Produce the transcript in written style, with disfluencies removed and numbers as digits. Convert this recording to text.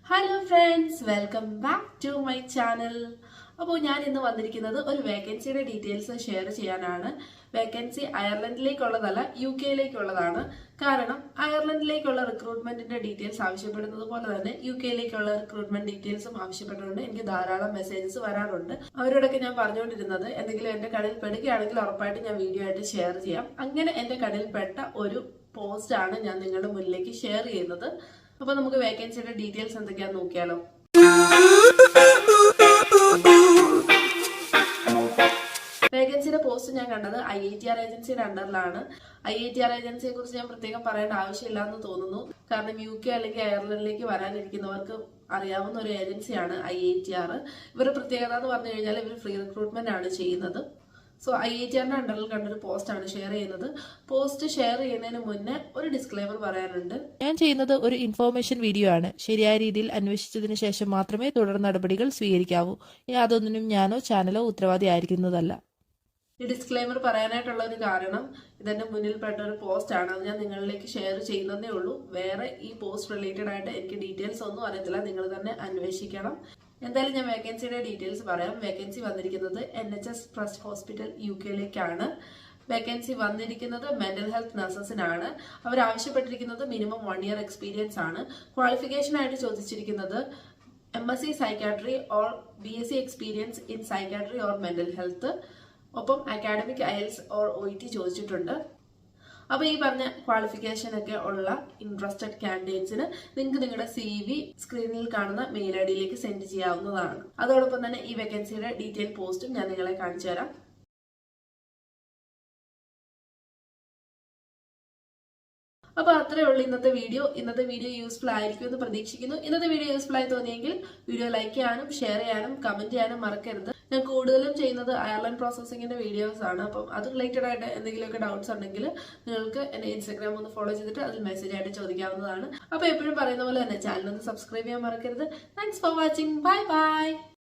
Hello friends, welcome back to my channel. അപ്പോൾ ഞാൻ ഇന്ന് വന്നിരിക്കുന്നത് ഒരു വേക്കൻസിയുടെ ഡീറ്റെയിൽസ് ഷെയർ ചെയ്യാനാണ്. വേക്കൻസി അയർലൻഡിലേക്കുള്ളതല്ല, UK-യിലേക്കുള്ളതാണ്. കാരണം അയർലൻഡിലേക്കുള്ള റിക്രൂട്ട്മെന്റിന്റെ ഡീറ്റെയിൽസ് ആവശ്യപ്പെടുന്നത് പോലെ തന്നെ UK-യിലേക്കുള്ള റിക്രൂട്ട്മെന്റ് ഡീറ്റെയിൽസും ആവശ്യപ്പെട്ടുകൊണ്ട് എനിക്ക് ധാരാളം മെസ്സേജസ് വരാറുണ്ട്. അവരോടൊക്കെ ഞാൻ പറഞ്ഞുകൊണ്ടിരുന്നത് എന്തെങ്കിലും എന്റെ കടയിൽ പെടുകയാണെങ്കിൽ ഉറപ്പായിട്ട് ഞാൻ വീഡിയോ ആയിട്ട് ഷെയർ ചെയ്യാം. അങ്ങനെ എന്റെ കടയിൽ പെട്ട ഒരു പോസ്റ്റ് ആണ് ഞാൻ നിങ്ങളുടെ മുന്നിലേക്ക് ഷെയർ ചെയ്യുന്നത്. അപ്പൊ നമുക്ക് വേക്കൻസിയുടെ ഡീറ്റെയിൽസ് എന്തൊക്കെയാന്ന് നോക്കിയാലോ. വേക്കൻസിയുടെ പോസ്റ്റ് ഞാൻ കണ്ടത് IITR ഏജൻസിയുടെ അണ്ടറിലാണ്. IITR ഏജൻസിയെ കുറിച്ച് ഞാൻ പ്രത്യേകം പറയേണ്ട ആവശ്യമില്ല എന്ന് തോന്നുന്നു. കാരണം UK അല്ലെങ്കിൽ അയർലൻഡിലേക്ക് വരാനിരിക്കുന്നവർക്ക് അറിയാവുന്ന ഒരു ഏജൻസിയാണ് IITR. ഇവരുടെ പ്രത്യേകത എന്ന് പറഞ്ഞു കഴിഞ്ഞാൽ ഇവർ ഫ്രീ റിക്രൂട്ട്മെന്റ് ആണ് ചെയ്യുന്നത്. സോ IITR അണ്ടറിൽ കണ്ടൊരു പോസ്റ്റ് ആണ് ഷെയർ ചെയ്യുന്നത്. പോസ്റ്റ് ഷെയർ ചെയ്യുന്നതിന് മുന്നേ ഒരു ഡിസ്ക്ലെയിമർ പറയാനുണ്ട്. ഞാൻ ചെയ്യുന്നത് ഒരു ഇൻഫോർമേഷൻ വീഡിയോ ആണ്. ശരിയായ രീതിയിൽ അന്വേഷിച്ചതിന് ശേഷം മാത്രമേ തുടർ നടപടികൾ സ്വീകരിക്കാവൂ. യാതൊന്നിനും ഞാനോ ചാനലോ ഉത്തരവാദിയായിരിക്കുന്നതല്ല. ഈ ഡിസ്ക്ലെയിമർ പറയാനായിട്ടുള്ള ഒരു കാരണം ഇതെന്റെ മുന്നിൽപ്പെട്ട ഒരു പോസ്റ്റ് ആണ്. അത് ഞാൻ നിങ്ങളിലേക്ക് ഷെയർ ചെയ്യുന്നതേ ഉള്ളൂ. വേറെ ഈ പോസ്റ്റ് റിലേറ്റഡ് ആയിട്ട് എനിക്ക് ഡീറ്റെയിൽസ് ഒന്നും അറിയത്തില്ല. നിങ്ങൾ തന്നെ അന്വേഷിക്കണം. എന്തായാലും ഞാൻ വേക്കൻസിയുടെ ഡീറ്റെയിൽസ് പറയാം. വേക്കൻസി വന്നിരിക്കുന്നത് NHS ട്രസ്റ്റ് ഹോസ്പിറ്റൽ UK-യിലേക്കാണ്. വേക്കൻസി വന്നിരിക്കുന്നത് മെന്റൽ ഹെൽത്ത് നഴ്സസിനാണ്. അവർ ആവശ്യപ്പെട്ടിരിക്കുന്നത് മിനിമം 1 year എക്സ്പീരിയൻസ് ആണ്. ക്വാളിഫിക്കേഷൻ ആയിട്ട് ചോദിച്ചിരിക്കുന്നത് MSc psychiatry or BSc experience in psychiatry or mental health. ഒപ്പം അക്കാഡമിക് IELTS ഓർ OET ചോദിച്ചിട്ടുണ്ട്. അപ്പൊ ഈ പറഞ്ഞ ക്വാളിഫിക്കേഷൻ ഒക്കെ ഉള്ള ഇൻട്രസ്റ്റഡ് കാൻഡിഡേറ്റ്സിന് നിങ്ങൾക്ക് നിങ്ങളുടെ CV സ്ക്രീനിൽ കാണുന്ന മെയിൽ ID-യിലേക്ക് സെൻഡ് ചെയ്യാവുന്നതാണ്. അതോടൊപ്പം തന്നെ ഈ വേക്കൻസിയുടെ ഡീറ്റെയിൽ പോസ്റ്റും ഞാൻ നിങ്ങളെ കാണിച്ചു തരാം. അപ്പൊ അത്രേ ഉള്ളൂ ഇന്നത്തെ വീഡിയോ. ഇന്നത്തെ വീഡിയോ യൂസ്ഫുൾ ആയിരിക്കും എന്ന് പ്രതീക്ഷിക്കുന്നു. ഇന്നത്തെ വീഡിയോ യൂസ്ഫുൾ ആയി തോന്നിയെങ്കിൽ വീഡിയോ ലൈക്ക് ചെയ്യാനും ഷെയർ ചെയ്യാനും കമന്റ് ചെയ്യാനും മറക്കരുത്. ഞാൻ കൂടുതലും ചെയ്യുന്നത് അയർലൻഡ് പ്രോസസിംഗിന്റെ വീഡിയോസ് ആണ്. അപ്പം അത് റിലേറ്റഡ് ആയിട്ട് എന്തെങ്കിലുമൊക്കെ ഡൗട്ട്സ് ഉണ്ടെങ്കിൽ നിങ്ങൾക്ക് എന്റെ ഇൻസ്റ്റാഗ്രാം ഒന്ന് ഫോളോ ചെയ്തിട്ട് അതിൽ മെസ്സേജ് ആയിട്ട് ചോദിക്കാവുന്നതാണ്. അപ്പൊ എപ്പോഴും പറയുന്ന പോലെ തന്നെ ചാനൽ ഒന്ന് സബ്സ്ക്രൈബ് ചെയ്യാൻ മറക്കരുത്. Thanks for watching. Bye bye.